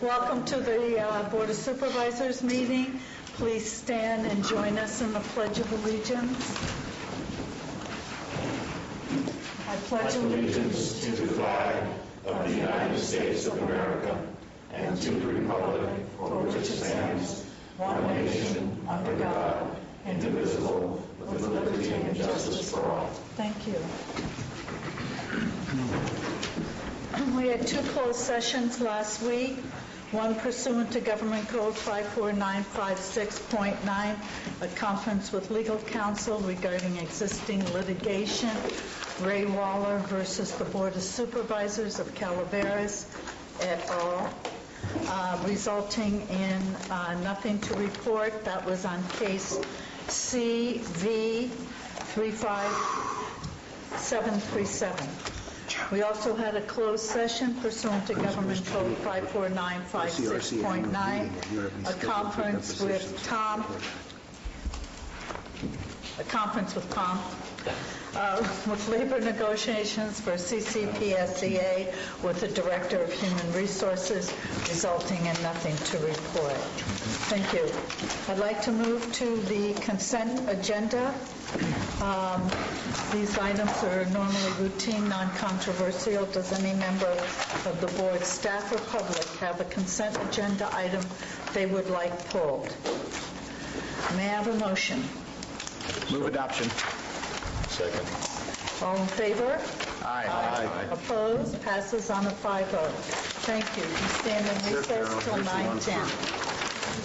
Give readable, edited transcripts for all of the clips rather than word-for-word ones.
Welcome to the Board of Supervisors meeting. Please stand and join us in the Pledge of Allegiance. I pledge allegiance to the flag of the United States of America and to the republic for which it stands, one nation, under God, indivisible, with liberty and justice for all. Thank you. We had 2 closed sessions last week. One pursuant to Government Code 54956.9, a conference with legal counsel regarding existing litigation, Ray Waller versus the Board of Supervisors of Calaveras et al., resulting in nothing to report. That was on case CV 35737. We also had a closed session pursuant to Government Code 54956.9, a conference with Tom with labor negotiations for CCPSEA with the Director of Human Resources, resulting in nothing to report. Thank you. I'd like to move to the consent agenda. These items are normally routine, non-controversial. Does any member of the board, staff, or public have a consent agenda item they would like pulled? May I have a motion? Move adoption. Second. All in favor? Aye. Aye. Opposed? Passes on a 5-0. Thank you. We stand in recess till 9:10.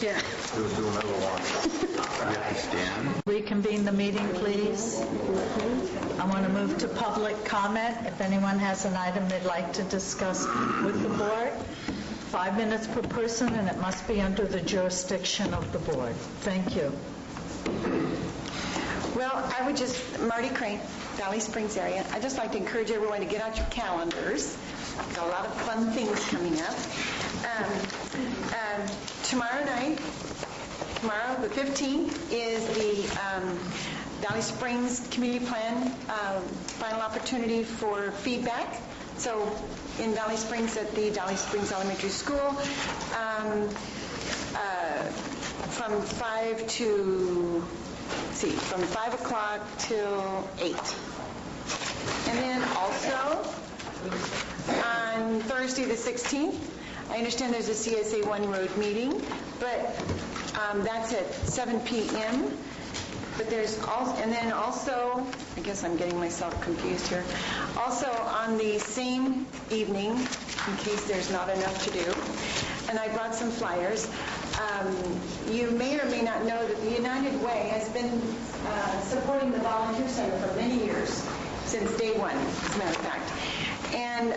Yeah. We'll do another one. You have to stand. Reconvene the meeting, please. I want to move to public comment. If anyone has an item they'd like to discuss with the board, 5 minutes per person, and it must be under the jurisdiction of the board. Thank you. Well, I would just, Marty Crane, Valley Springs area, I'd just like to encourage everyone to get out your calendars. Got a lot of fun things coming up. Tomorrow the 15th, is the Valley Springs Community Plan final opportunity for feedback. So in Valley Springs at the Valley Springs Elementary School, from 5 o'clock till 8. And then also on Thursday the 16th, I understand there's a CSA One Road meeting, but that's at 7 p.m. But there's also, and then also, I guess I'm getting myself confused here. Also on the same evening, in case there's not enough to do, and I brought some flyers. You may or may not know that the United Way has been supporting the Volunteer Center for many years, since day one, as a matter of fact. And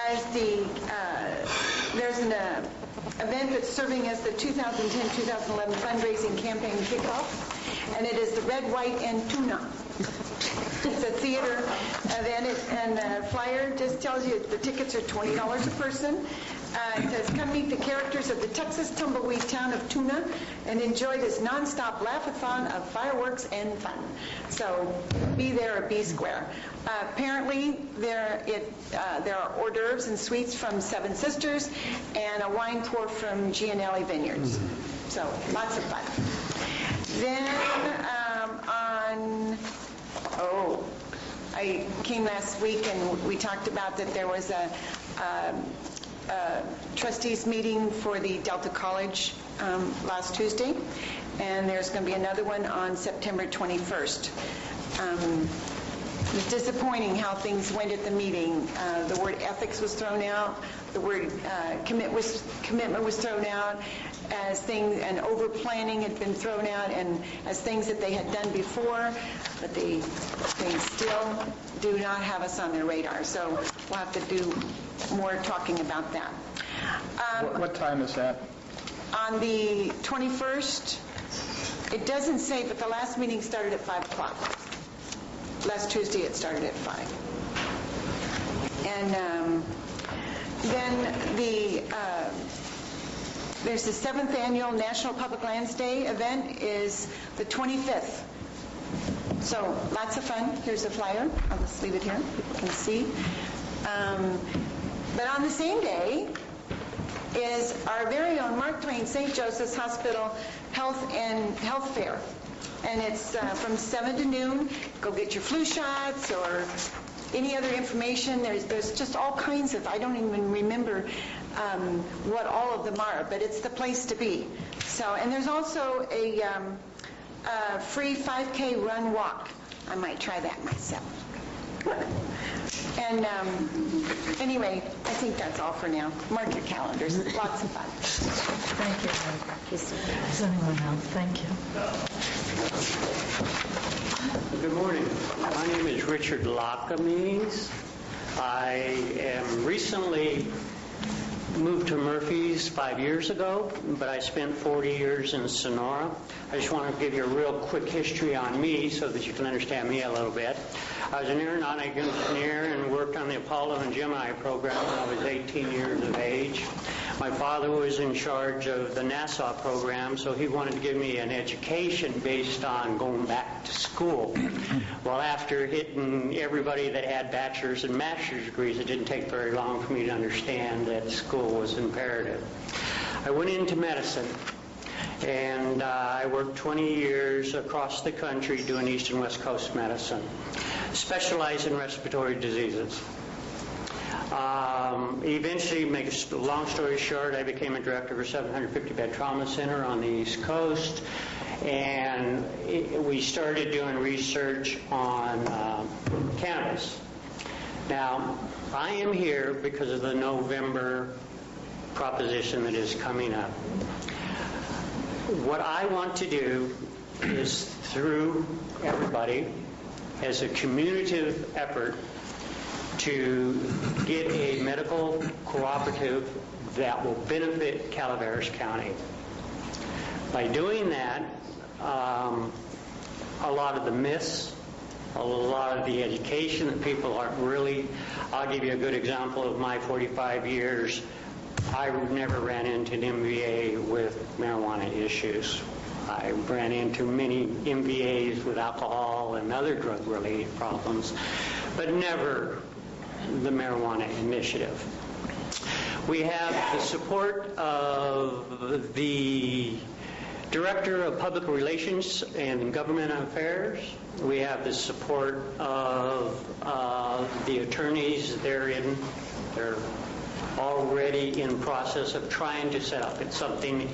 as there's an event that's serving as the 2010-2011 fundraising campaign kickoff, and it is the Red, White, and Tuna. It's a theater event, and the flyer just tells you the tickets are $20 a person. It says, come meet the characters of the Texas tumbleweed town of Tuna and enjoy this nonstop laugh-a-thon of fireworks and fun. So be there or be square. Apparently, there are hors d'oeuvres and sweets from Seven Sisters and a wine pour from Gianelli Vineyards. So lots of fun. Then I came last week and we talked about that there was a trustees meeting for the Delta College last Tuesday, and there's going to be another one on September 21st. It was disappointing how things went at the meeting. The word ethics was thrown out, the word commitment was thrown out, as things, and over planning had been thrown out, and as things that they had done before, but they still do not have us on their radar. So we'll have to do more talking about that. What time is that? On the 21st, it doesn't say, but the last meeting started at 5 o'clock. Last Tuesday it started at 5. And then there's the 7th annual National Public Lands Day event is the 25th. So lots of fun. Here's a flyer. I'll just leave it here. People can see. But on the same day, is our very own Mark Twain St. Joseph's Hospital Health Fair. And it's from 7 to noon. Go get your flu shots or any other information. There's just all kinds of, I don't even remember what all of them are, but it's the place to be. So, and there's also a free 5K run walk. I might try that myself. And anyway, I think that's all for now. Mark your calendars. Lots of fun. Thank you. Does anyone else? Thank you. Good morning. My name is Richard Lockamies. I am recently moved to Murphy's 5 years ago, but I spent 40 years in Sonora. I just want to give you a real quick history on me so that you can understand me a little bit. I was an aeronautic engineer and worked on the Apollo and Gemini program when I was 18 years of age. My father was in charge of the NASA program, so he wanted to give me an education based on going back to school. Well, after hitting everybody that had bachelor's and master's degrees, it didn't take very long for me to understand that school was imperative. I went into medicine, and I worked 20 years across the country doing East and West Coast medicine, specialized in respiratory diseases. Eventually, make a long story short, I became a director of a 750-bed trauma center on the East Coast, and we started doing research on cannabis. Now, I am here because of the November proposition that is coming up. What I want to do is, through everybody, as a communicative effort, to get a medical cooperative that will benefit Calaveras County. By doing that, a lot of the myths, a lot of the education that people aren't really, I'll give you a good example of my 45 years. I never ran into an MVA with marijuana issues. I ran into many MVAs with alcohol and other drug-related problems, but never the marijuana initiative. We have the support of the Director of Public Relations and Government Affairs. We have the support of the attorneys. They're already in process of trying to set up something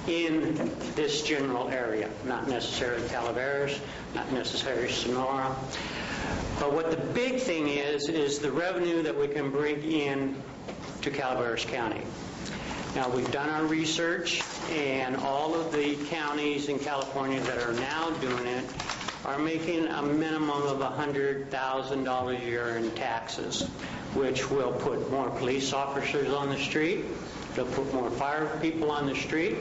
in this general area, not necessarily Calaveras, not necessarily Sonora. But what the big thing is the revenue that we can bring in to Calaveras County. Now, we've done our research, and all of the counties in California that are now doing it are making a minimum of $100,000 a year in taxes, which will put more police officers on the street, it'll put more fire people on the street,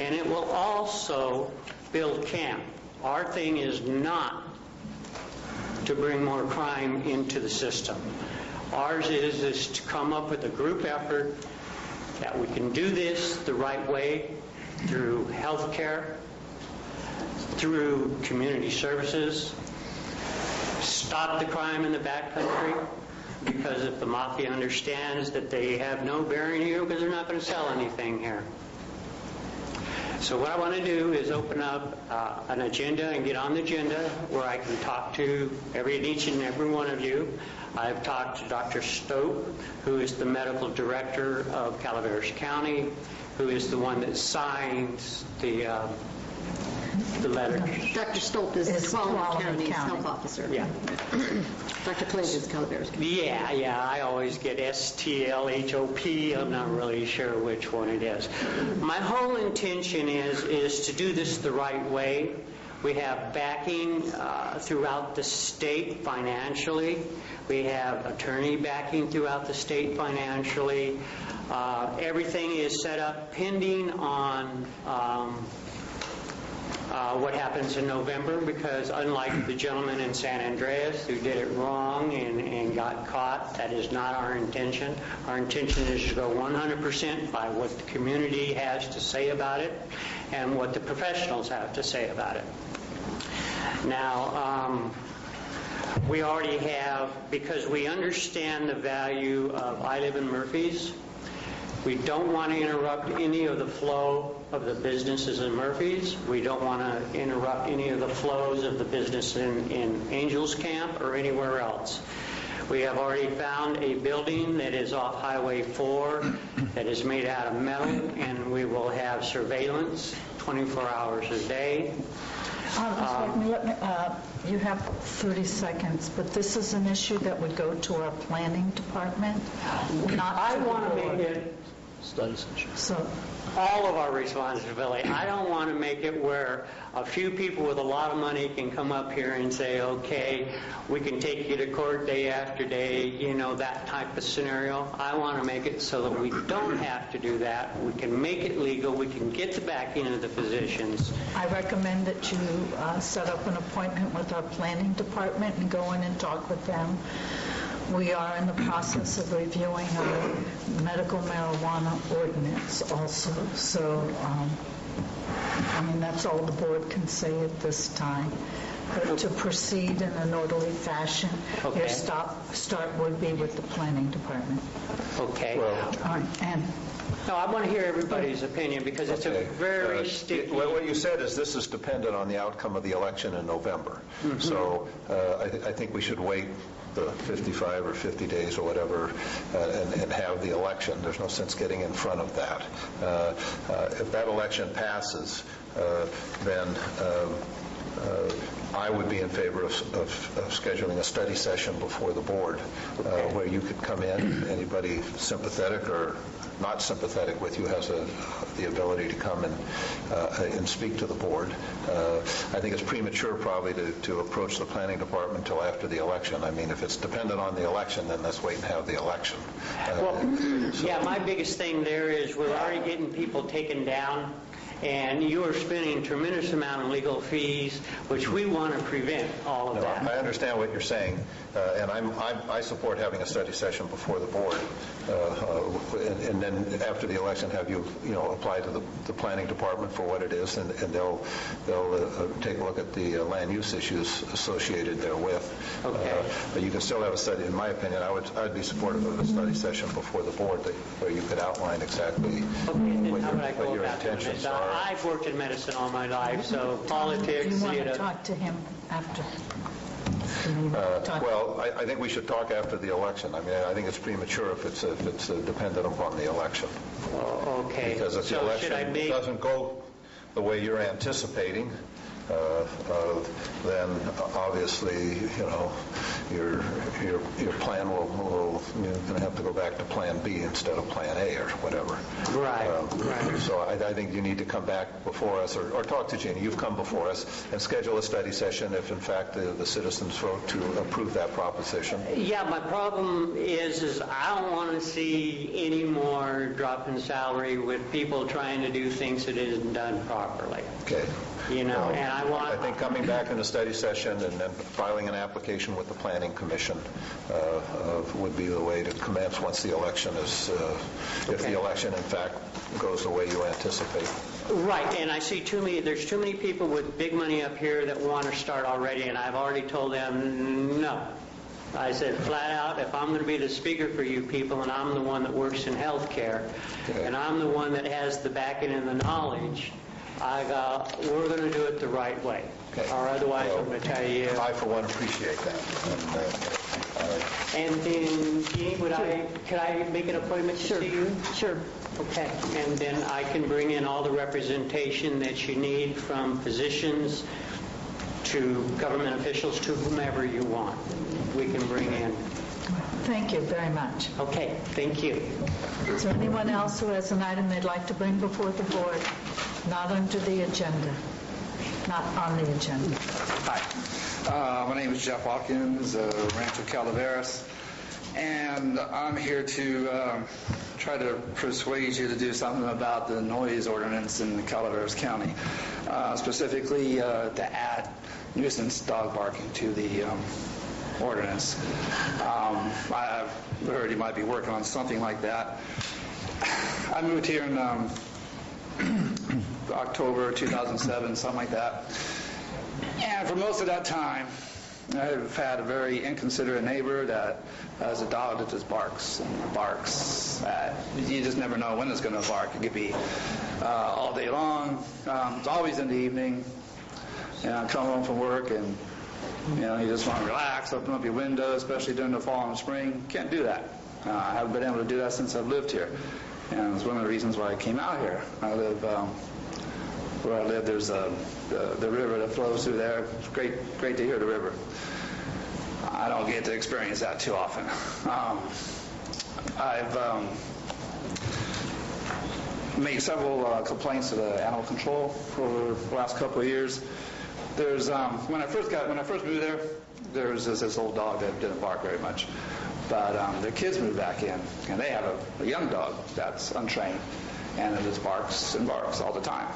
and it will also build camp. Our thing is not to bring more crime into the system. Ours is to come up with a group effort that we can do this the right way through health care, through community services, stop the crime in the backcountry, because if the mafia understands that they have no bearing here because they're not going to sell anything here. So what I want to do is open up an agenda and get on the agenda where I can talk to each and every one of you. I've talked to Dr. Stope, who is the medical director of Calaveras County, who is the one that signs the letter. Dr. Stope is the Quality County's health officer. Yeah. Dr. Clinton is Calaveras County. Yeah, I always get STLHOP. I'm not really sure which one it is. My whole intention is to do this the right way. We have backing throughout the state financially. We have attorney backing throughout the state financially. Everything is set up pending on what happens in November, because unlike the gentleman in San Andreas who did it wrong and got caught, that is not our intention. Our intention is to go 100% by what the community has to say about it and what the professionals have to say about it. Now, we already have, because we understand the value of, I live in Murphy's, We don't want to interrupt any of the flow of the businesses in Murphy's. We don't want to interrupt any of the flows of the business in Angels Camp or anywhere else. We have already found a building that is off Highway 4 that is made out of metal, and we will have surveillance 24 hours a day. You have 30 seconds, but this is an issue that would go to our planning department, not I to the want to board. make it Study session. So, all of our responsibility. I don't want to make it where a few people with a lot of money can come up here and say, okay, we can take you to court day after day, you know, that type of scenario. I want to make it so that we don't have to do that. We can make it legal. We can get the backing of the physicians. I recommend that you set up an appointment with our planning department and go in and talk with them. We are in the process of reviewing our medical marijuana ordinance also. So, I mean, that's all the board can say at this time. But to proceed in an orderly fashion, Okay. your start would be with the planning department. Okay. All right, and No, I want to hear everybody's opinion because it's a very sticky... What you said is this is dependent on the outcome of the election in November. So I think we should wait the 55 or 50 days or whatever and have the election. There's no sense getting in front of that. If that election passes, then I would be in favor of scheduling a study session before the board where you could come in, anybody sympathetic or not sympathetic with you has the ability to come and speak to the board. I think it's premature probably to approach the planning department until after the election. I mean, if it's dependent on the election, then let's wait and have the election. Yeah, my biggest thing there is we're already getting people taken down, and you are spending a tremendous amount of legal fees, which we want to prevent all of No, that. I understand what you're saying, and I support having a study session before the board, and then after the election have you apply to the planning department for what it is, and they'll take a look at the land use issues associated therewith. Okay. But you can still have a study. In my opinion, I'd be supportive of a study session before the board where you could outline exactly what your intentions are. I've worked in medicine all my life, so politics... you want to talk to him after. Well, I think we should talk after the election. I mean, I think it's premature if it's dependent upon the election. Okay. Because if the So election should I make... doesn't go the way you're anticipating, then obviously, your plan will you're going to have to go back to Plan B instead of Plan A or whatever. Right, right. So I think you need to come back before us or talk to Jeannie. You've come before us and schedule a study session if, in fact, the citizens vote to approve that proposition. Yeah, my problem is I don't want to see any more drop in salary with people trying to do things that isn't done properly. Okay. And I think coming back in a study session and then filing an application with the Planning Commission would be the way to commence once the election is, if the election, in fact, goes the way you anticipate. Right, and I see there's too many people with big money up here that want to start already, and I've already told them no. I said flat out, if I'm going to be the speaker for you people, and I'm the one that works in health care, and I'm the one that has the backing and the knowledge, we're going to do it the right way. Okay. Or otherwise, I'm going to tell you... I, for one, appreciate that. And then, Jeannie, could I make an appointment to see you? Sure. Okay. And then I can bring in all the representation that you need from physicians to government officials to whomever you want. We can bring in. Thank you very much. Okay. Thank you. Is there anyone else who has an item they'd like to bring before the board? Not under the agenda. Not on the agenda. Hi. My name is Jeff Watkins, Rancho Calaveras, and I'm here to try to persuade you to do something about the noise ordinance in Calaveras County, specifically to add nuisance dog barking to the ordinance. I've heard you might be working on something like that. I moved here in October 2007, something like that. And for most of that time, I've had a very inconsiderate neighbor that has a dog that just barks and barks. You just never know when it's going to bark. It could be all day long. It's always in the evening. I come home from work and you just want to relax, open up your window, especially during the fall and spring. Can't do that. I haven't been able to do that since I've lived here. And it's one of the reasons why I came out here. I live where I live. There's the river that flows through there. It's great to hear the river. I don't get to experience that too often. I've made several complaints to the animal control for the last couple of years. There's when I first moved there was this old dog that didn't bark very much, but their kids moved back in, and they have a young dog that's untrained, and it just barks and barks all the time.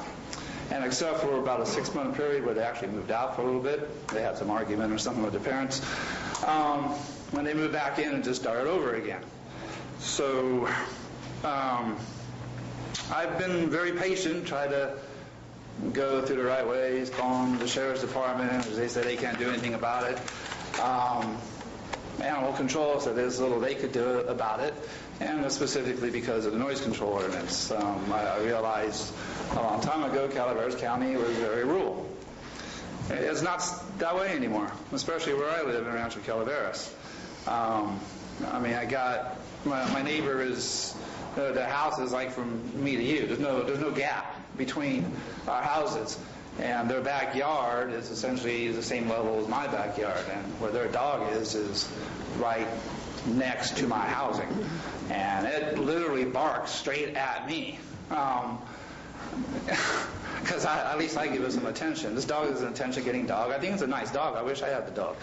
And except for about a 6-month period where they actually moved out for a little bit, they had some argument or something with their parents. When they moved back in, it just started over again. So I've been very patient, try to go through the right ways, call the sheriff's department, as they said they can't do anything about it. Animal control said there's little they could do about it, and specifically because of the noise control ordinance. I realized a long time ago Calaveras County was very rural. It's not that way anymore, especially where I live in Rancho Calaveras. I got my neighbor is the house is like from me to you. There's no gap between our houses, and their backyard is essentially the same level as my backyard, and where their dog is right next to my housing, and it literally barks straight at me. Because at least I give it some attention. This dog is an attention-getting dog. I think it's a nice dog. I wish I had the dog.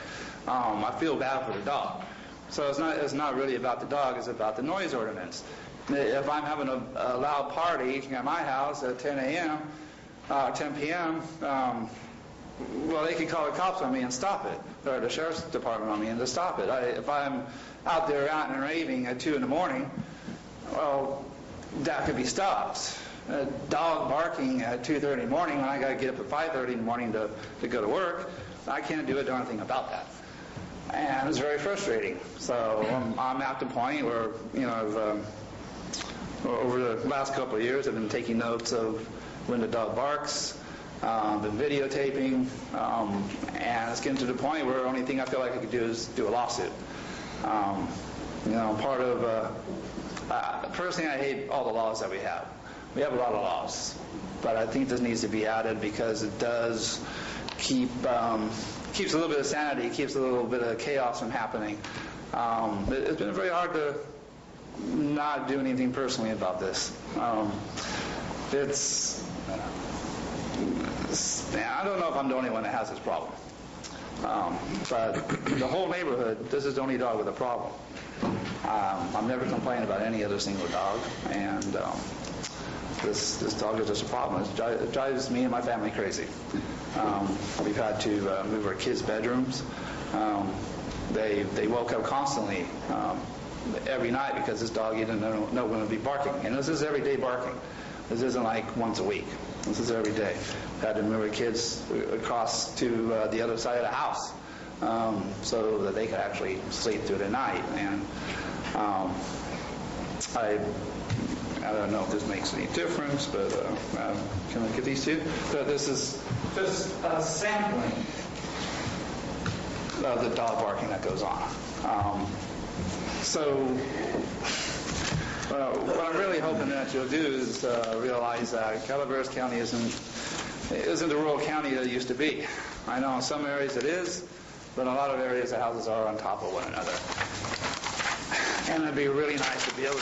I feel bad for the dog. So it's not really about the dog. It's about the noise ordinance. If I'm having a loud party at my house at 10 p.m., well, they could call the cops on me and stop it, or the sheriff's department on me and just stop it. If I'm out there ranting and raving at 2 in the morning, well, that could be stopped. A dog barking at 2:30 in the morning when I got to get up at 5:30 in the morning to go to work, I can't do a darn thing about that. And it's very frustrating. So I'm at the point where, over the last couple of years, I've been taking notes of when the dog barks, been videotaping, and it's getting to the point where the only thing I feel like I could do is do a lawsuit. Personally, I hate all the laws that we have. We have a lot of laws, but I think this needs to be added because it does keeps a little bit of sanity, keeps a little bit of chaos from happening. It's been very hard to not do anything personally about this. I don't know if I'm the only one that has this problem. But the whole neighborhood, this is the only dog with a problem. I'm never complaining about any other single dog, and this dog is just a problem. It drives me and my family crazy. We've had to move our kids' bedrooms. They woke up constantly every night because this dog didn't know when to be barking. And this is everyday barking. This isn't like once a week. This is every day. Had to move our kids across to the other side of the house so that they could actually sleep through the night. And I don't know if this makes any difference, but can I get these two? So this is just a sampling of the dog barking that goes on. What I'm really hoping that you'll do is realize that Calaveras County isn't the rural county that it used to be. I know in some areas it is, but in a lot of areas the houses are on top of one another. And it'd be really nice to be able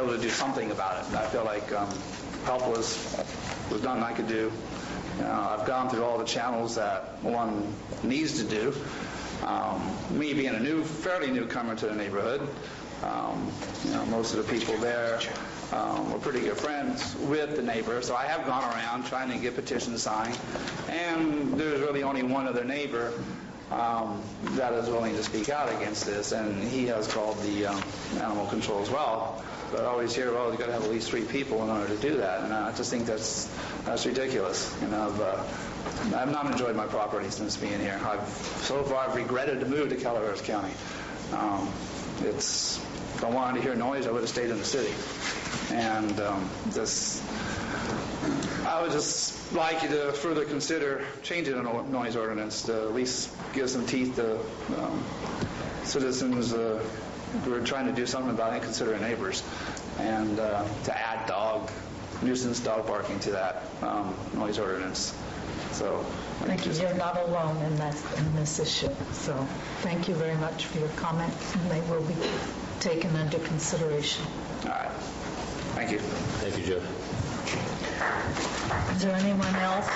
to do something about it. I feel like help was nothing I could do. I've gone through all the channels that one needs to do. Me being a fairly newcomer to the neighborhood, most of the people there were pretty good friends with the neighbor, so I have gone around trying to get petitions signed, and there's really only one other neighbor that is willing to speak out against this, and he has called the animal control as well. I always hear, well, you got to have at least 3 people in order to do that, and I just think that's ridiculous. I've not enjoyed my property since being here. So far I've regretted to move to Calaveras County. If I wanted to hear noise, I would have stayed in the city. And I would just like you to further consider changing the noise ordinance to at least give some teeth to citizens who are trying to do something about it, consider neighbors, and to add nuisance dog barking to that noise ordinance. So Thank you. You're not alone in this issue. So thank you very much for your comment, and they will be taken under consideration. All right. Thank you. Thank you, Jeff. Is there anyone else?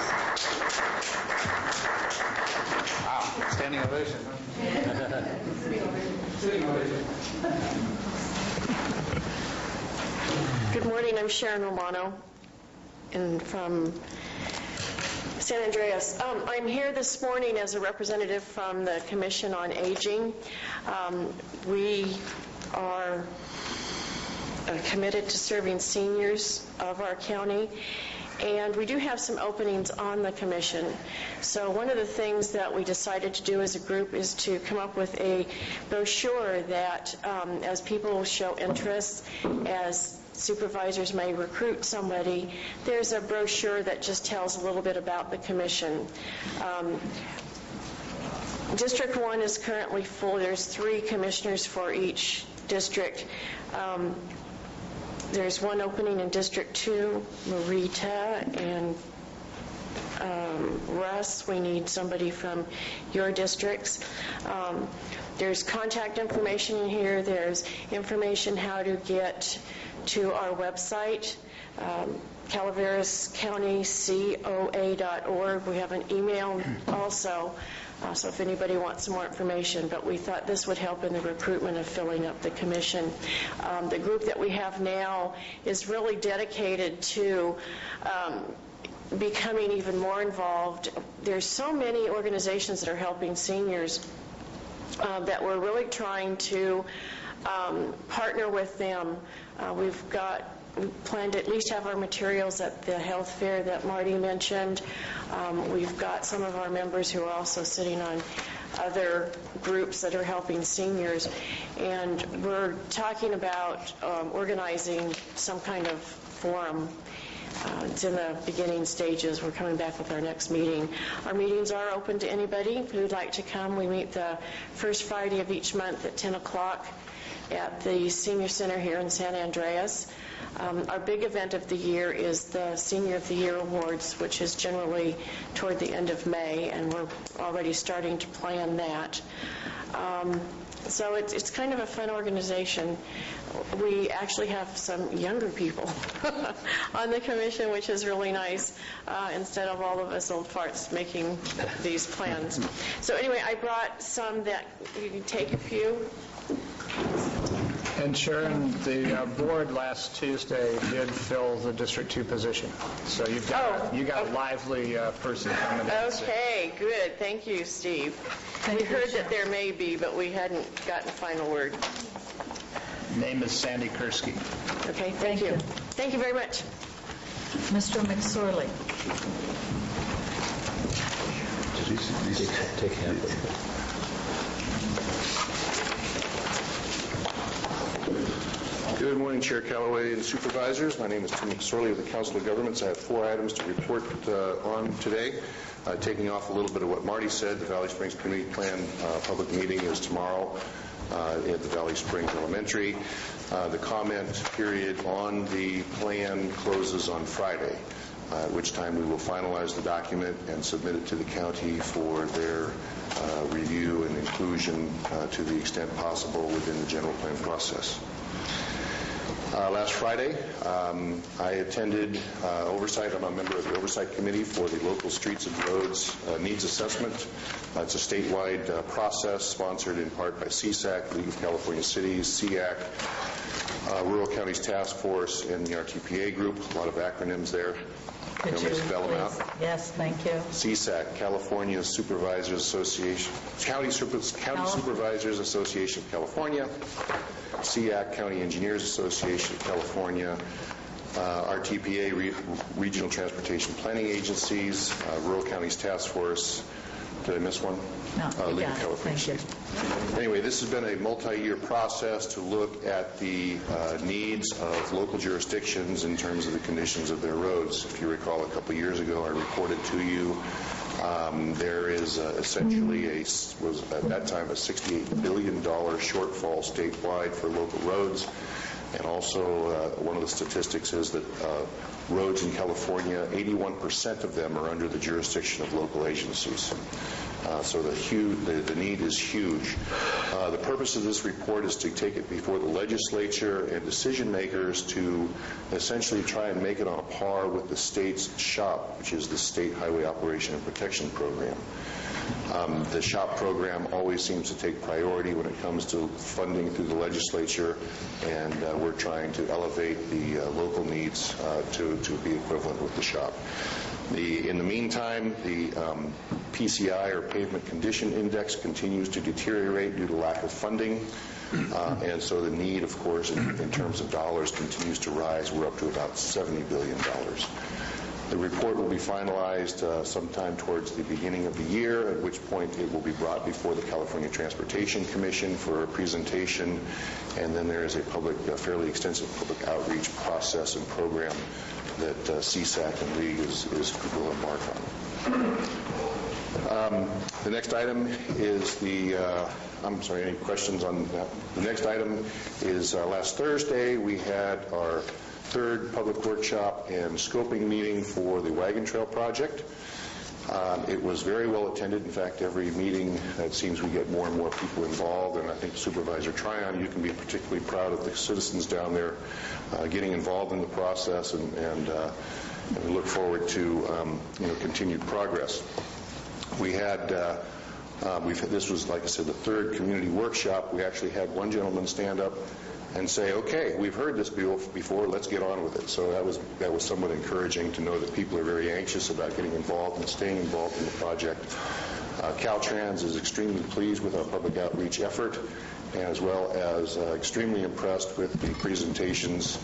Wow, standing ovation, huh? Sitting ovation. Good morning, I'm Sharon Romano, and from San Andreas. I'm here this morning as a representative from the Commission on Aging. We are committed to serving seniors of our county, and we do have some openings on the commission. So one of the things that we decided to do as a group is to come up with a brochure that, as people show interest, as supervisors may recruit somebody, there's a brochure that just tells a little bit about the commission. District 1 is currently full. There's 3 commissioners for each district. There's one opening in District 2, Marita and Russ. We need somebody from your districts. There's contact information in here. There's information how to get to our website, calaverascountycoa.org. We have an email also, so if anybody wants some more information. But we thought this would help in the recruitment of filling up the commission. The group that we have now is really dedicated to becoming even more involved. There's so many organizations that are helping seniors that we're really trying to partner with them. We plan to at least have our materials at the health fair that Marty mentioned. We've got some of our members who are also sitting on other groups that are helping seniors, and we're talking about organizing some kind of forum. It's in the beginning stages. We're coming back with our next meeting. Our meetings are open to anybody who'd like to come. We meet the first Friday of each month at 10 o'clock at the Senior Center here in San Andreas. Our big event of the year is the Senior of the Year Awards, which is generally toward the end of May, and we're already starting to plan that. So it's kind of a fun organization. We actually have some younger people on the commission, which is really nice, instead of all of us old farts making these plans. So anyway, I brought some that you can take a few. And Sharon, the board last Tuesday did fill the District 2 position. So you got a lively person coming in. Okay, good. Thank you, Steve. We heard that there may be, but we hadn't gotten final word. Name is Sandy Kursky. Okay, thank you. Thank you very much. Mr. McSorley. Take hand. Good morning, Chair Callaway and supervisors. My name is Tim McSorley of the Council of Governments. I have 4 items to report on today. Taking off a little bit of what Marty said, the Valley Springs Community Plan public meeting is tomorrow at the Valley Springs Elementary. The comment period on the plan closes on Friday, at which time we will finalize the document and submit it to the county for their review and inclusion to the extent possible within the general plan process. Last Friday, I attended oversight. I'm a member of the Oversight Committee for the Local Streets and Roads Needs Assessment. It's a statewide process sponsored in part by CSAC, League of California Cities, SEAC, Rural Counties Task Force, and the RTPA group. A lot of acronyms there. Could Want you me to spell them out? please? Yes, thank you. CSAC, California Supervisors Association, County Supervisors Association of California, CAC, County Engineers Association of California, RTPA, Regional Transportation Planning Agencies, Rural Counties Task Force. Did I miss one? No, you League got of it. Thank you. California. Anyway, this has been a multi-year process to look at the needs of local jurisdictions in terms of the conditions of their roads. If you recall, a couple years ago, I reported to you there is essentially was at that time a $68 billion shortfall statewide for local roads. And also, one of the statistics is that roads in California, 81% of them are under the jurisdiction of local agencies. So the need is huge. The purpose of this report is to take it before the legislature and decision makers to essentially try and make it on a par with the state's SHOP, which is the State Highway Operation and Protection Program. The SHOP program always seems to take priority when it comes to funding through the legislature, and we're trying to elevate the local needs to be equivalent with the SHOP. In the meantime, the PCI, or Pavement Condition Index, continues to deteriorate due to lack of funding, and so the need, of course, in terms of dollars continues to rise. We're up to about $70 billion. The report will be finalized sometime towards the beginning of the year, at which point it will be brought before the California Transportation Commission for a presentation, and then there is a fairly extensive public outreach process and program that CSAC and League will embark on. The next item is any questions on that? The next item is last Thursday we had our third public workshop and scoping meeting for the Wagon Trail project. It was very well attended. In fact, every meeting, it seems we get more and more people involved, and I think Supervisor Tryon, you can be particularly proud of the citizens down there getting involved in the process, and we look forward to continued progress. We had this was, like I said, the third community workshop. We actually had one gentleman stand up and say, okay, we've heard this before, let's get on with it. So that was somewhat encouraging to know that people are very anxious about getting involved and staying involved in the project. Caltrans is extremely pleased with our public outreach effort, as well as extremely impressed with the presentations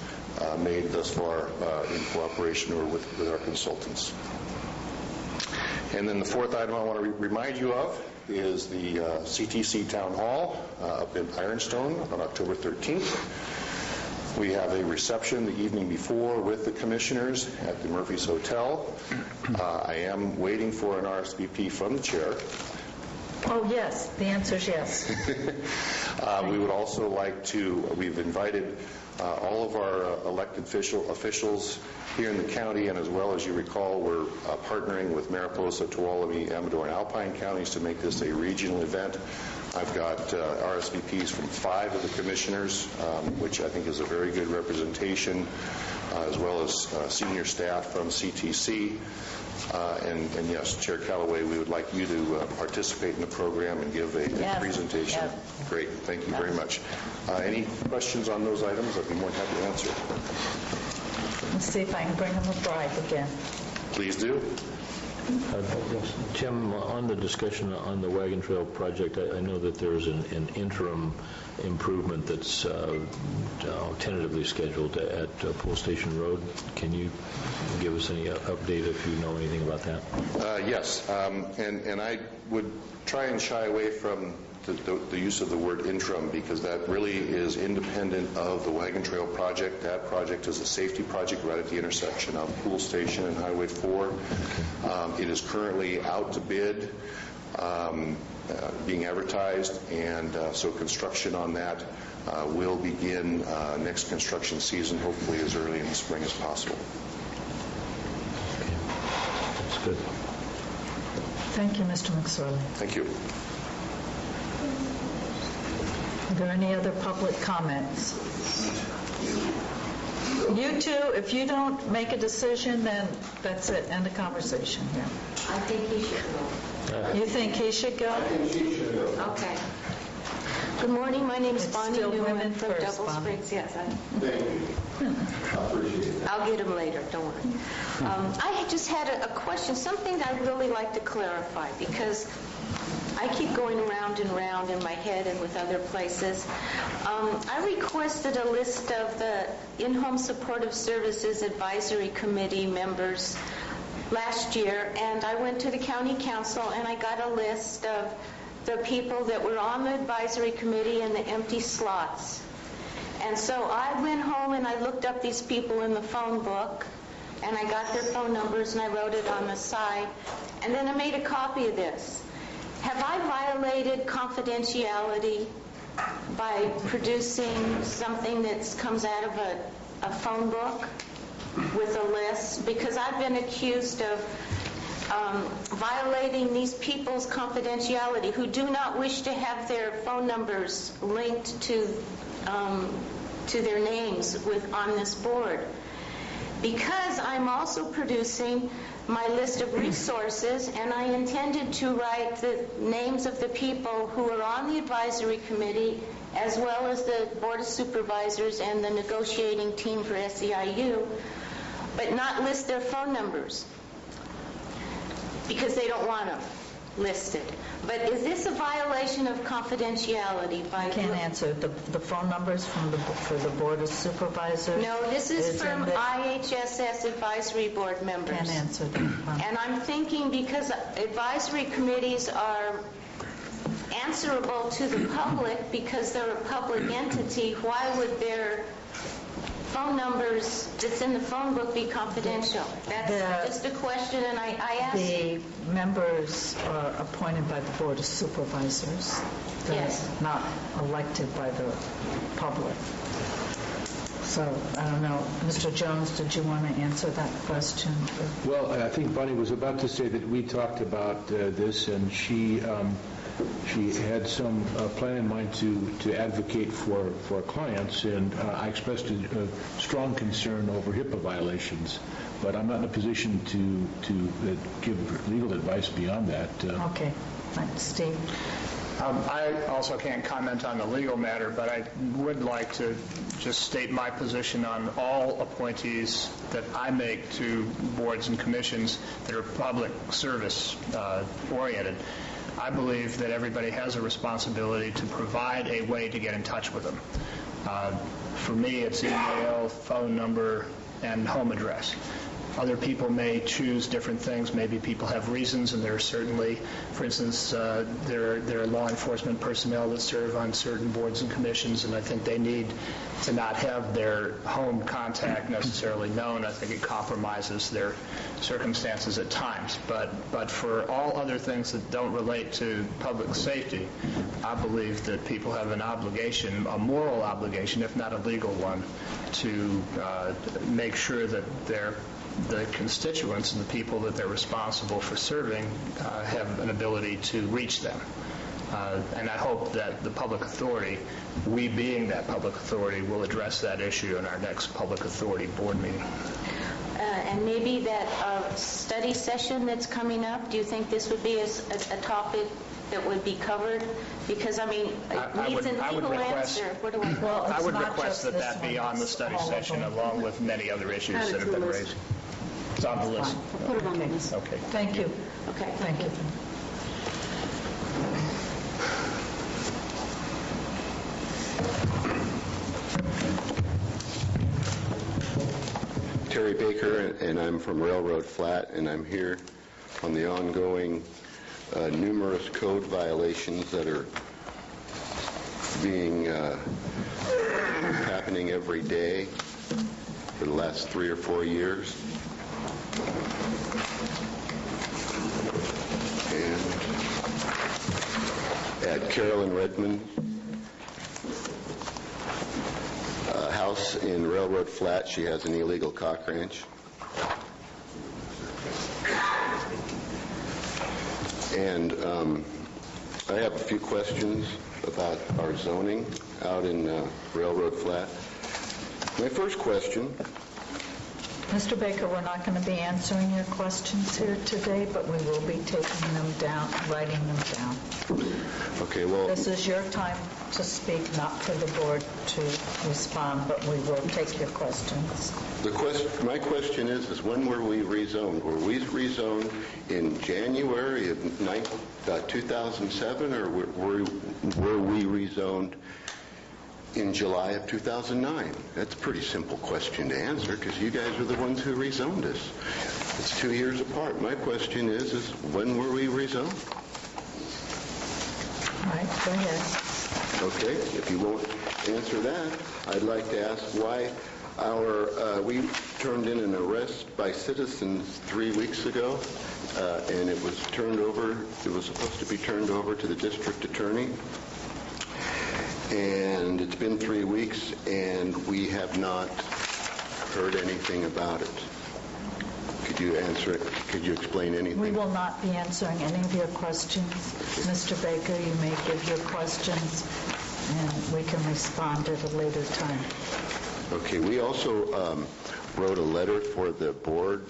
made thus far in cooperation or with our consultants. And then the fourth item I want to remind you of is the CTC Town Hall up in Ironstone on October 13th. We have a reception the evening before with the commissioners at the Murphy's Hotel. I am waiting for an RSVP from the chair. Oh, yes. The answer is yes. We would also like to, we've invited all of our elected officials here in the county, and as well as you recall, we're partnering with Mariposa, Tuolumne, Amador, and Alpine counties to make this a regional event. I've got RSVPs from 5 of the commissioners, which I think is a very good representation, as well as senior staff from CTC. And yes, Chair Callaway, we would like you to participate in the program and give a presentation. Yes. Great, thank you very much. Any questions on those items? I'd be more than happy to answer. Let's see if I can bring him a bribe again. Please do. Tim, on the discussion on the Wagon Trail project, I know that there's an interim improvement that's tentatively scheduled at Pole Station Road. Can you give us any update if you know anything about that? Yes, and I would try and shy away from the use of the word interim, because that really is independent of the Wagon Trail project. That project is a safety project right at the intersection of Pool Station and Highway 4. It is currently out to bid, being advertised, and so construction on that will begin next construction season, hopefully as early in the spring as possible. That's good. Thank you, Mr. McSorley. Thank you. Are there any other public comments? You two, if you don't make a decision, then that's it. End of conversation here. I think he should go. You think he should go? I think she should go. Okay. Good morning, my name is It's Bonnie still Newman women from first, Double Bonnie. Springs. Yes, Thank you. I appreciate it. I'll get them later, don't worry. I just had a question, something that I'd really like to clarify, because I keep going around and round in my head and with other places. I requested a list of the In-Home Supportive Services Advisory Committee members last year, and I went to the county council and I got a list of the people that were on the advisory committee and the empty slots. And so I went home and I looked up these people in the phone book, and I got their phone numbers and I wrote it on the side, and then I made a copy of this. Have I violated confidentiality by producing something that comes out of a phone book with a list? Because I've been accused of violating these people's confidentiality who do not wish to have their phone numbers linked to their names on this board. Because I'm also producing my list of resources, and I intended to write the names of the people who are on the advisory committee, as well as the Board of Supervisors and the negotiating team for SEIU, but not list their phone numbers, because they don't want them listed. But is this a violation of confidentiality? I can't answer. The phone numbers for the Board of Supervisors? No, this is in from the- IHSS advisory board members. Can't answer that. And I'm thinking, because advisory committees are answerable to the public because they're a public entity, why would their phone numbers that's in the phone book be confidential? That's just a question, and I asked. The members are appointed by the Board of Supervisors. They're Yes. not elected by the public. So, I don't know. Mr. Jones, did you want to answer that question? Well, I think Bonnie was about to say that we talked about this, and she had some plan in mind to advocate for clients, and I expressed a strong concern over HIPAA violations, but I'm not in a position to give legal advice beyond that. Okay. Thanks, Steve. I also can't comment on the legal matter, but I would like to just state my position on all appointees that I make to boards and commissions that are public service oriented. I believe that everybody has a responsibility to provide a way to get in touch with them. For me, it's email, phone number, and home address. Other people may choose different things. Maybe people have reasons, and there are certainly, for instance, there are law enforcement personnel that serve on certain boards and commissions, and I think they need to not have their home contact necessarily known. I think it compromises their circumstances at times. But for all other things that don't relate to public safety, I believe that people have an obligation, a moral obligation, if not a legal one, to make sure that the constituents and the people that they're responsible for serving have an ability to reach them. And I hope that the public authority, we being that public authority, will address that issue in our next public authority board meeting. And maybe that study session that's coming up, do you think this would be a topic that would be covered? Because, I mean, it needs a legal answer. What do I... Well, I it's would not request just that this be one, on the it's study all of session them. along with many other issues Add it that to have the been list. raised. It's on the list. Put it on the list. Okay. Thank you. Okay. Thank you. Terry Baker, and I'm from Railroad Flat, and I'm here on the ongoing numerous code violations that are being happening every day for the last 3 or 4 years. And at Carolyn Redmond house in Railroad Flat, she has an illegal cock ranch. And I have a few questions about our zoning out in Railroad Flat. My first question Mr. Baker, we're not going to be answering your questions here today, but we will be taking them down, writing them down. Okay, well, This is your time to speak, not for the board to respond, but we will take your questions. my question is when were we rezoned? Were we rezoned in January of 2007, or were we rezoned in July of 2009? That's a pretty simple question to answer because you guys are the ones who rezoned us. It's 2 years apart. My question is when were we rezoned? All right, go ahead. Okay, if you won't answer that, I'd like to ask why we turned in an arrest by citizens 3 weeks ago, and it was supposed to be turned over to the district attorney. And it's been 3 weeks, and we have not heard anything about it. Could you answer it? Could you explain anything? We will not be answering any of your questions. Mr. Baker, you may give your questions, and we can respond at a later time. Okay, we also wrote a letter for the board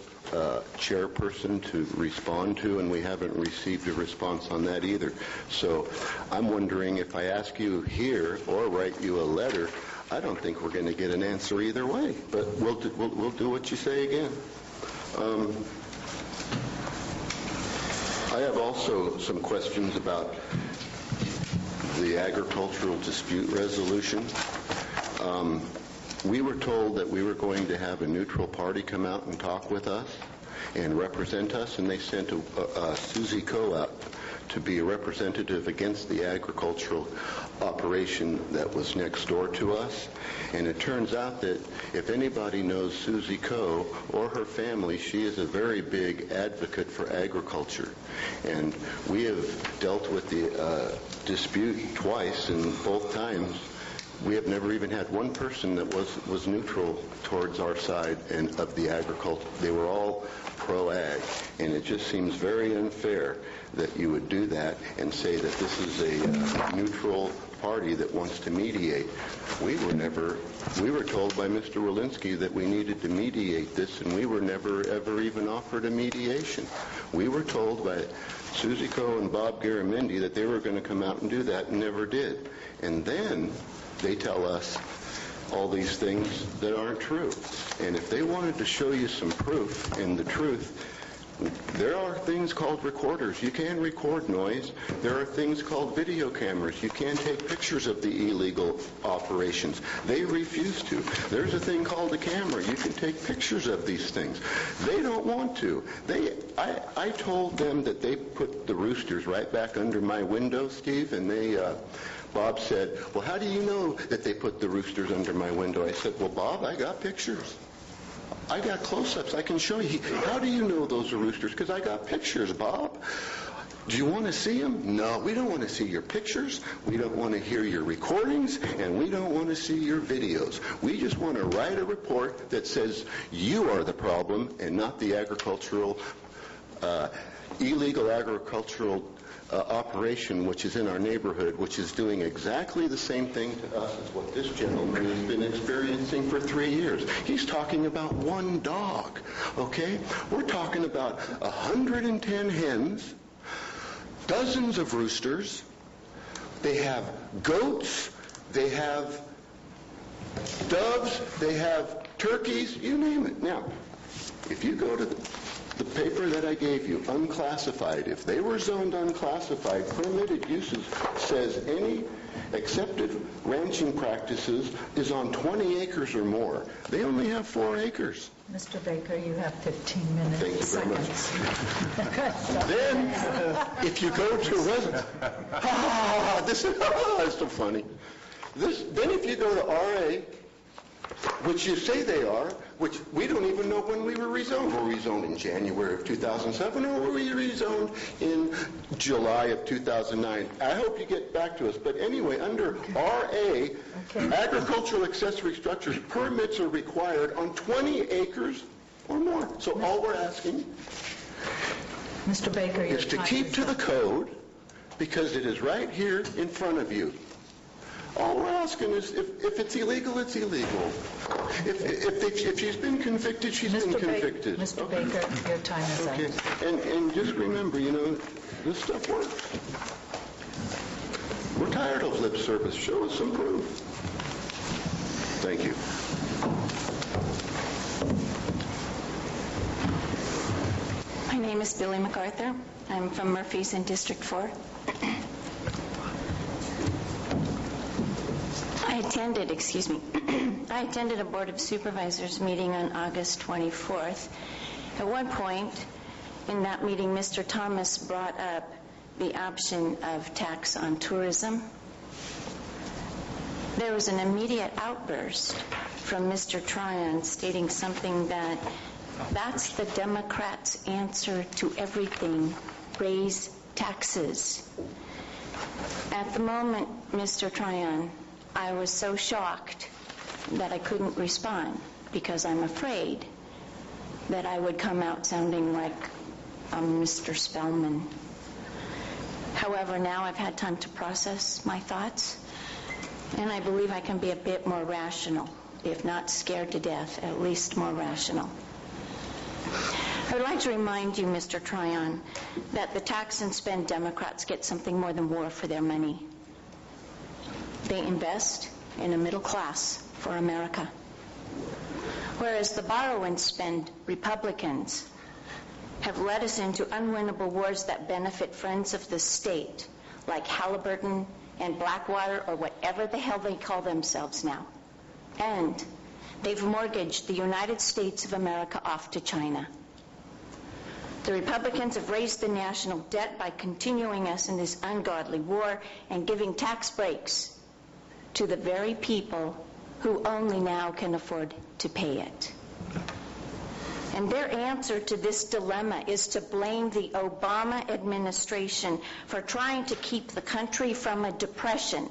chairperson to respond to, and we haven't received a response on that either. So I'm wondering if I ask you here or write you a letter, I don't think we're going to get an answer either way, but we'll do what you say again. I have also some questions about the agricultural dispute resolution. We were told that we were going to have a neutral party come out and talk with us and represent us, and they sent Susie Coe out to be a representative against the agricultural operation that was next door to us. And it turns out that if anybody knows Susie Coe or her family, she is a very big advocate for agriculture. And we have dealt with the dispute twice, and both times we have never even had one person that was neutral towards our side and of the agriculture. They were all pro-ag, and it just seems very unfair that you would do that and say that this is a neutral party that wants to mediate. We were told by Mr. Walensky that we needed to mediate this, and we were never ever even offered a mediation. We were told by Susie Coe and Bob Garamendi that they were going to come out and do that, and never did. And then they tell us all these things that aren't true. And if they wanted to show you some proof and the truth, there are things called recorders. You can record noise. There are things called video cameras. You can take pictures of the illegal operations. They refuse to. There's a thing called a camera. You can take pictures of these things. They don't want to. I told them that they put the roosters right back under my window, Steve, and Bob said, well, how do you know that they put the roosters under my window? I said, well, Bob, I got pictures. I got close-ups. I can show you. How do you know those are roosters? Because I got pictures, Bob. Do you want to see them? No, we don't want to see your pictures. We don't want to hear your recordings, and we don't want to see your videos. We just want to write a report that says you are the problem and not the illegal agricultural operation which is in our neighborhood, which is doing exactly the same thing to us as what this gentleman has been experiencing for 3 years. He's talking about one dog, okay? We're talking about 110 hens, dozens of roosters, they have goats, they have doves, they have turkeys, you name it. Now, if you go to the paper that I gave you, unclassified, if they were zoned unclassified, permitted uses says any accepted ranching practices is on 20 acres or more. They only have 4 acres. Mr. Baker, you have 15 minutes. Thank you very much. Then, if you go to this is so funny. Then if you go to RA, which you say they are, which we don't even know when we were rezoned. Were we rezoned in January of 2007, or were we rezoned in July of 2009? I hope you get back to us. But anyway, under RA, agricultural accessory structures, permits are required on 20 acres or more. So all we're asking Mr. Baker, is to keep to the code, because it is right here in front of you. All we're asking is if it's illegal, it's illegal. If she's been convicted, she's been convicted. Mr. Baker, your time is up. Okay. And just remember, this stuff works. We're tired of lip service. Show us some proof. Thank you. My name is Billy MacArthur. I'm from Murphy's in District 4. I attended a Board of Supervisors meeting on August 24th. At one point in that meeting, Mr. Thomas brought up the option of tax on tourism. There was an immediate outburst from Mr. Tryon stating something that's the Democrats' answer to everything, raise taxes. At the moment, Mr. Tryon, I was so shocked that I couldn't respond because I'm afraid that I would come out sounding like Mr. Spellman. However, now I've had time to process my thoughts, and I believe I can be a bit more rational, if not scared to death, at least more rational. I would like to remind you, Mr. Tryon, that the tax and spend Democrats get something more than war for their money. They invest in a middle class for America. Whereas the borrow and spend Republicans have led us into unwinnable wars that benefit friends of the state, like Halliburton and Blackwater, or whatever the hell they call themselves now. And they've mortgaged the United States of America off to China. The Republicans have raised the national debt by continuing us in this ungodly war and giving tax breaks to the very people who only now can afford to pay it. And their answer to this dilemma is to blame the Obama administration for trying to keep the country from a depression,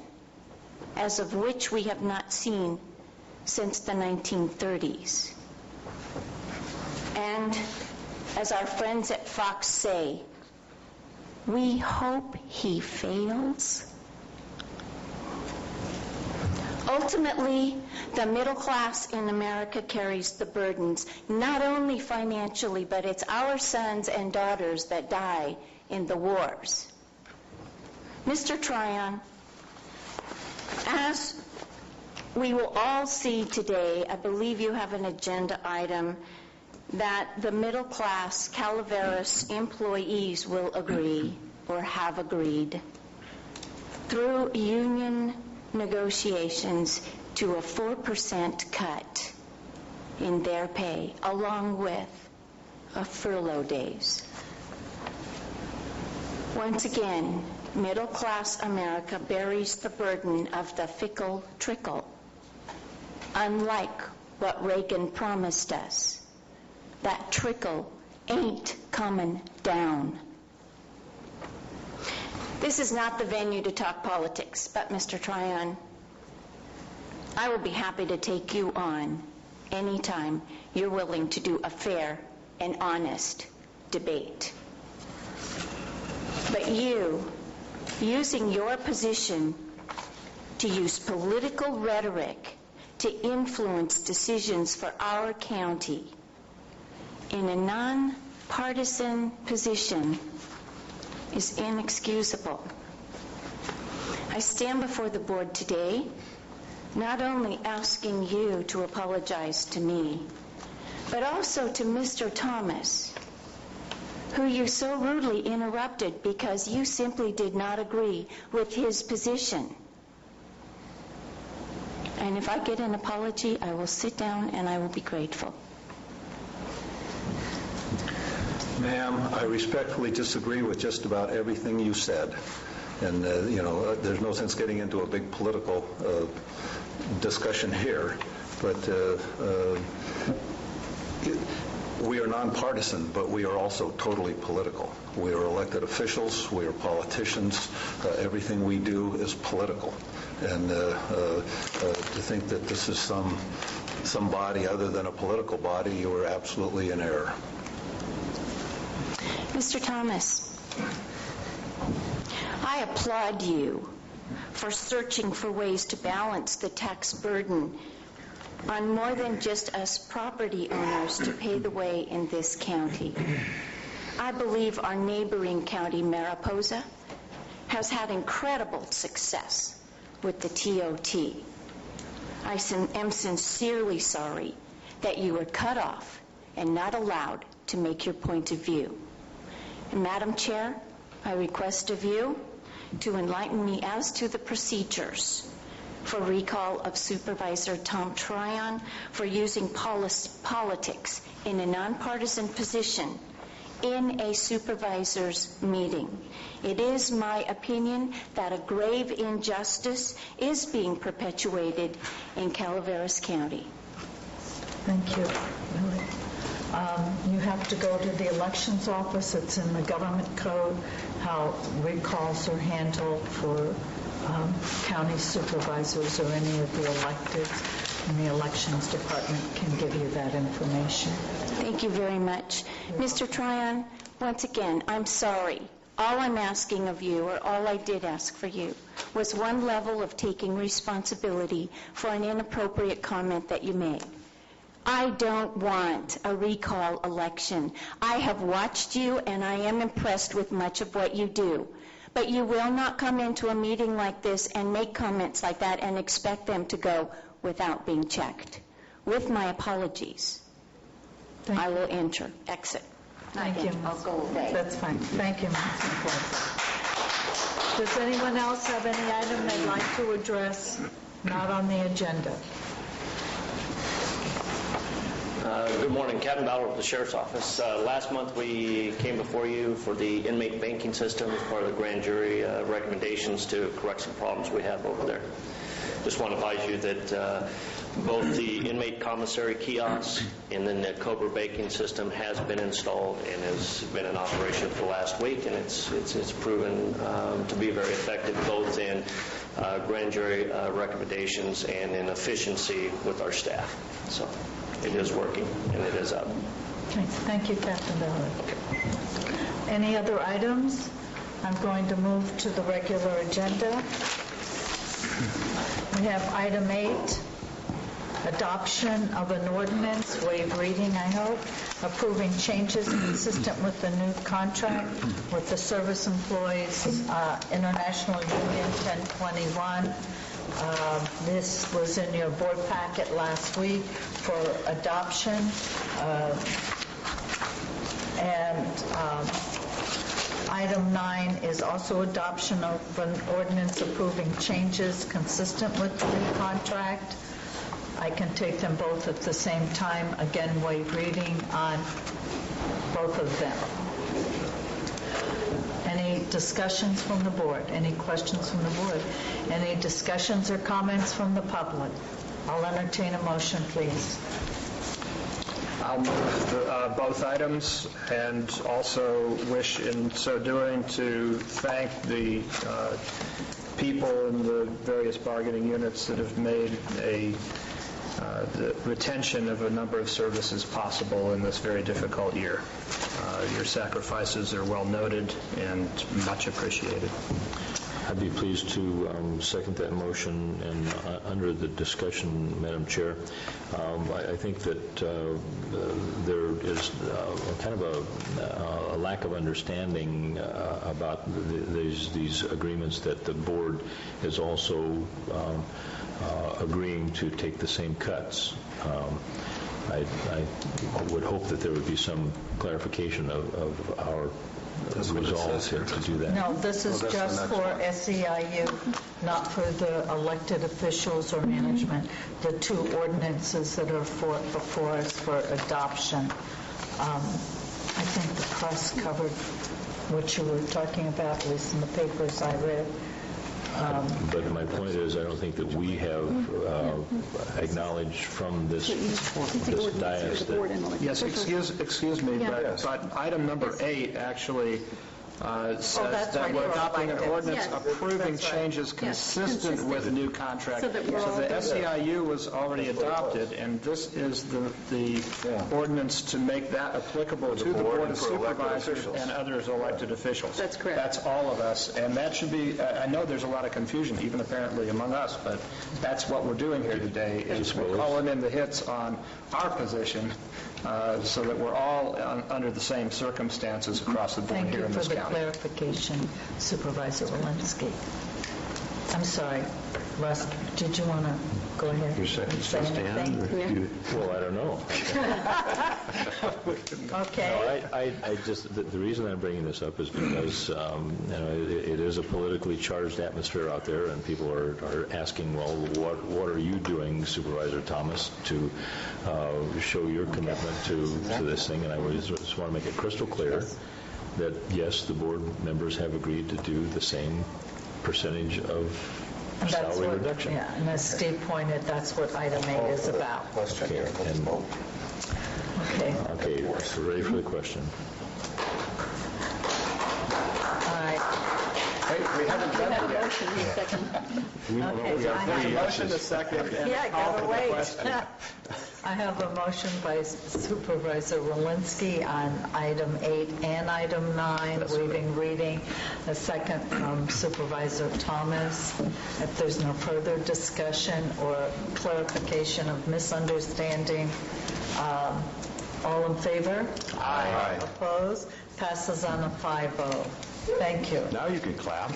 as of which we have not seen since the 1930s. And as our friends at Fox say, we hope he fails. Ultimately, the middle class in America carries the burdens, not only financially, but it's our sons and daughters that die in the wars. Mr. Tryon, as we will all see today, I believe you have an agenda item that the middle class Calaveras employees will agree, or have agreed, through union negotiations to a 4% cut in their pay, along with furlough days. Once again, middle-class America bears the burden of the fickle trickle, unlike what Reagan promised us. That trickle ain't coming down. This is not the venue to talk politics, but Mr. Tryon, I will be happy to take you on anytime you're willing to do a fair and honest debate. But you, using your position to use political rhetoric to influence decisions for our county in a non-partisan position is inexcusable. I stand before the board today not only asking you to apologize to me, but also to Mr. Thomas, who you so rudely interrupted because you simply did not agree with his position. And if I get an apology, I will sit down and I will be grateful. Ma'am, I respectfully disagree with just about everything you said. And, there's no sense getting into a big political discussion here. But we are nonpartisan, but we are also totally political. We are elected officials. We are politicians. Everything we do is political. And to think that this is some body other than a political body, you are absolutely in error. Mr. Thomas, I applaud you for searching for ways to balance the tax burden on more than just us property owners to pay the way in this county. I believe our neighboring county, Mariposa, has had incredible success with the TOT. I am sincerely sorry that you were cut off and not allowed to make your point of view. And Madam Chair, I request of you to enlighten me as to the procedures for recall of Supervisor Tom Tryon for using politics in a nonpartisan position in a supervisor's meeting. It is my opinion that a grave injustice is being perpetuated in Calaveras County. Thank you. You have to go to the elections office. It's in the government code how recalls are handled for county supervisors or any of the electeds, and the elections department can give you that information. Thank you very much. Mr. Tryon, once again, I'm sorry. All I'm asking of you, or all I did ask for you, was one level of taking responsibility for an inappropriate comment that you made. I don't want a recall election. I have watched you, and I am impressed with much of what you do. But you will not come into a meeting like this and make comments like that and expect them to go without being checked. With my apologies, I will exit. Thank you. I'll go away. That's fine. Thank you, Ms. McClure. Does anyone else have any item they'd like to address not on the agenda? Good morning, Captain Ballard with the Sheriff's Office. Last month we came before you for the inmate banking system as part of the grand jury recommendations to correct some problems we have over there. Just want to advise you that both the inmate commissary kiosks and then the Cobra banking system has been installed and has been in operation for the last week, and it's proven to be very effective both in grand jury recommendations and in efficiency with our staff. So it is working and it is up. Okay. Thank you, Captain Ballard. Any other items? I'm going to move to the regular agenda. We have item 8, adoption of an ordinance, waive reading, I hope, approving changes consistent with the new contract with the Service Employees International Union 1021. This was in your board packet last week for adoption. Item 9 is also adoption of an ordinance approving changes consistent with the new contract. I can take them both at the same time. Again, waive reading on both of them. Any discussions from the board? Any questions from the board? Any discussions or comments from the public? I'll entertain a motion, please. I'll move both items, and also wish in so doing to thank the people in the various bargaining units that have made the retention of a number of services possible in this very difficult year. Your sacrifices are well noted and much appreciated. I'd be pleased to second that motion, and under the discussion, Madam Chair, I think that there is kind of a lack of understanding about these agreements that the board is also agreeing to take the same cuts. I would hope that there would be some clarification of our resolve here to do that. No, this is just for SEIU, not for the elected officials or management. The two ordinances that are before us for adoption. I think the press covered what you were talking about, at least in the papers I read. But my point is, I don't think that we have acknowledged from this dais that... Yes, excuse me, but item number 8 actually says that's that right, we're you're adopting an elected. ordinance Yes. approving That's right. changes consistent with the new contract. So that we're all the done. SEIU was already adopted, and this is the ordinance to make that applicable to the Board of for elected Supervisors officials. and others elected officials. That's correct. That's all of us, and that should be, I know there's a lot of confusion, even apparently among us, but that's what we're doing here today, is we're calling in the hits on our position so that we're all under the same circumstances across the board Thank here you in for this the county. clarification, Supervisor Walensky. I'm sorry, Russ, did you want to go ahead Your second and say stand? anything? Well, I don't know. Okay. No, I just, the reason I'm bringing this up is because, it is a politically charged atmosphere out there, and people are asking, well, what are you doing, Supervisor Thomas, to show your commitment to this thing? And I just want to make it crystal clear that, yes, the board members have agreed to do the same percentage of And that's salary what- reduction. Yeah, and as Steve pointed, that's what item 8 is about. Question here. Let's And- vote. Okay, Okay, so ready for the question? all right. Wait, we haven't done it yet. Motion, need a second. Okay, so I have a Motion to second and Yeah, I call gotta for the wait. question. I have a motion by Supervisor Walensky on item 8 and item 9, waiving reading. A second from Supervisor Thomas. If there's no further discussion or clarification of misunderstanding, all in favor? Aye. Opposed? Passes on a 5-0. Thank you. Now you can clap.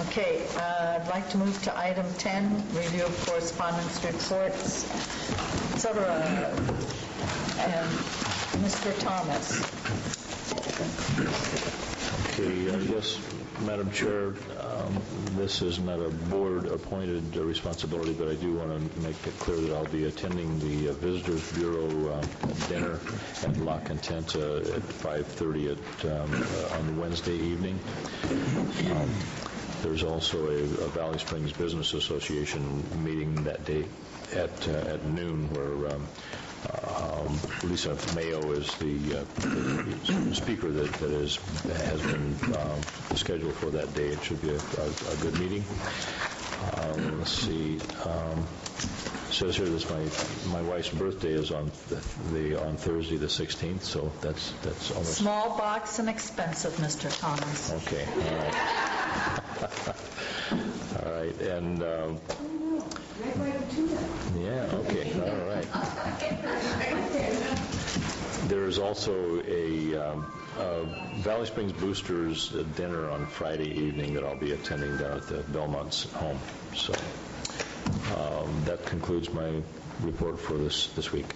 Okay, I'd like to move to item 10, review of correspondence reports, et cetera. And Mr. Thomas. Okay, I guess, Madam Chair, this is not a board-appointed responsibility, but I do want to make it clear that I'll be attending the Visitors Bureau dinner at La Content at 5:30 on Wednesday evening. There's also a Valley Springs Business Association meeting that day at noon, where Lisa Mayo is the speaker that has been scheduled for that day. It should be a good meeting. Let's see. It says here that my wife's birthday is on Thursday the 16th, so that's almost. Small box and expensive, Mr. Thomas. Okay. All right. All right. And yeah. Okay. All right. There is also a Valley Springs Boosters dinner on Friday evening that I'll be attending down at the Belmont's home. So that concludes my report for this week.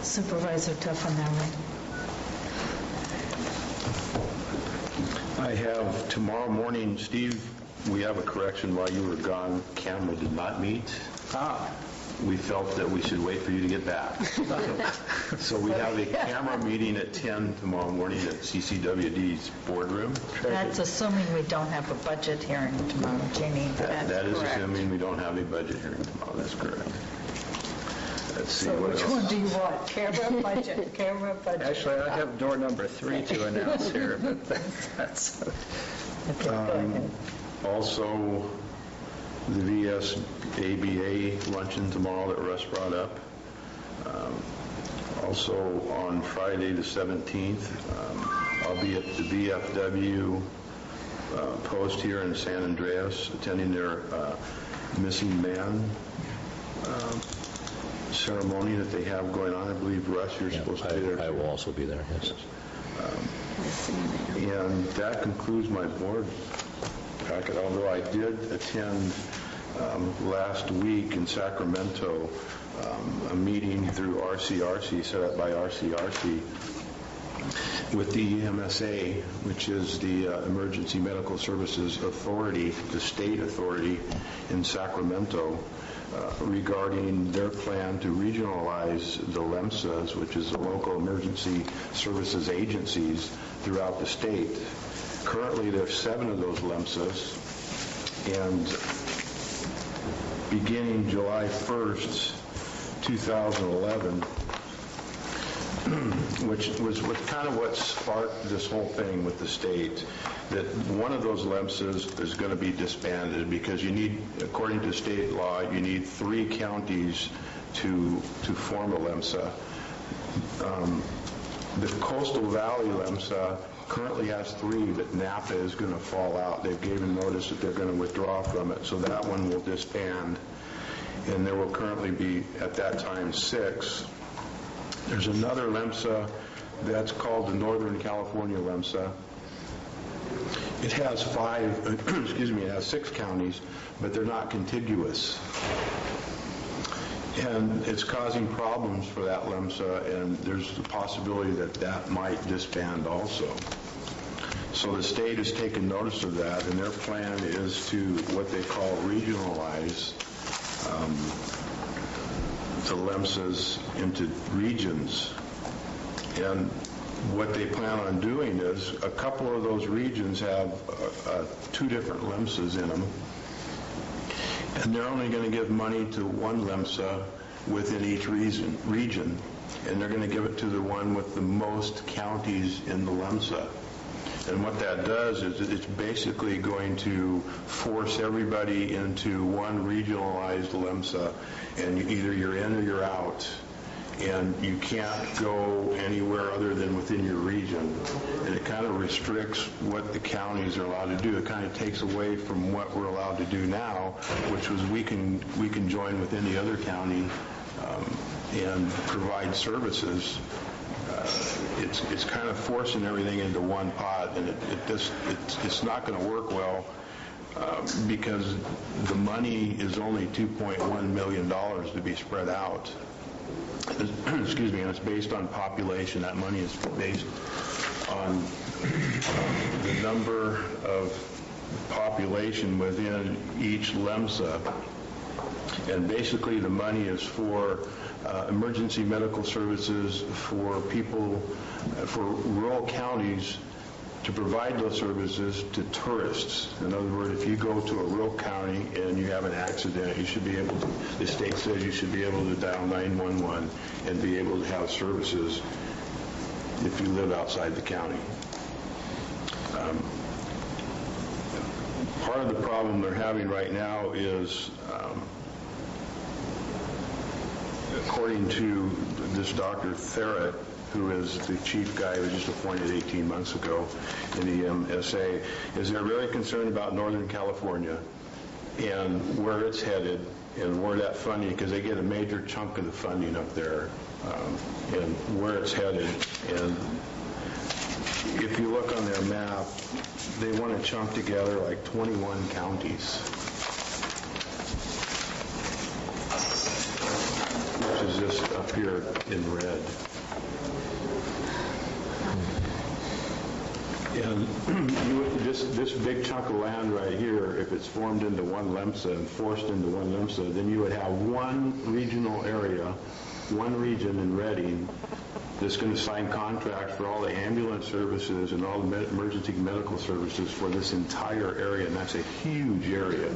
Supervisor Tuffanelli. I have tomorrow morning, Steve, we have a correction while you were gone. Camera did not meet. We felt that we should wait for you to get back. So we have a camera meeting at 10 tomorrow morning at CCWD's boardroom. That's assuming we don't have a budget hearing tomorrow, Jeannie. That is assuming we don't have a budget hearing tomorrow. That's correct. Let's see So what which else. one do you want? Camera, budget, camera, budget? Actually, I have door number 3 to announce here, but that's... Okay, go ahead. Also, the VSABA luncheon tomorrow that Russ brought up. Also, on Friday the 17th, I'll be at the VFW post here in San Andreas, attending their Missing Man ceremony that they have going on. I believe, Russ, you're supposed to be there. I will also be there, yes. And that concludes my board packet, although I did attend last week in Sacramento a meeting through RCRC, set up by RCRC, with the EMSA, which is the Emergency Medical Services Authority, the state authority in Sacramento, regarding their plan to regionalize the LEMSAs, which is the local emergency services agencies throughout the state. Currently, there are 7 of those LEMSAs, and beginning July 1st, 2011, which was kind of what sparked this whole thing with the state, that one of those LEMSAs is going to be disbanded because you need, according to state law, you need 3 counties to form a LEMSA. The Coastal Valley LEMSA currently has 3, but Napa is going to fall out. They've given notice that they're going to withdraw from it, so that one will disband. And there will currently be, at that time, 6. There's another LEMSA that's called the Northern California LEMSA. It has 6 counties, but they're not contiguous. And it's causing problems for that LEMSA, and there's the possibility that that might disband also. So the state has taken notice of that, and their plan is to what they call regionalize the LEMSAs into regions. And what they plan on doing is a couple of those regions have 2 different LEMSAs in them, and they're only going to give money to one LEMSA within each region, and they're going to give it to the one with the most counties in the LEMSA. And what that does is it's basically going to force everybody into one regionalized LEMSA, and either you're in or you're out, and you can't go anywhere other than within your region. And it kind of restricts what the counties are allowed to do. It kind of takes away from what we're allowed to do now, which was we can join with any other county and provide services. It's kind of forcing everything into one pot, and it's not going to work well because the money is only $2.1 million to be spread out. Excuse me, and it's based on population. That money is based on the number of population within each LEMSA. And basically the money is for emergency medical services for people, for rural counties to provide those services to tourists. In other words, if you go to a rural county and you have an accident, you should be able to, the state says you should be able to dial 911 and be able to have services if you live outside the county. Part of the problem they're having right now is, according to this Dr. Therrett, who is the chief guy who was just appointed 18 months ago in the MSA, is they're very concerned about Northern California and where it's headed and where that funding, because they get a major chunk of the funding up there, and where it's headed. And if you look on their map, they want to chunk together like 21 counties, which is just up here in red. And this big chunk of land right here, if it's formed into one LEMSA and forced into one LEMSA, then you would have one regional area, one region in Redding that's going to sign contracts for all the ambulance services and all the emergency medical services for this entire area, and that's a huge area.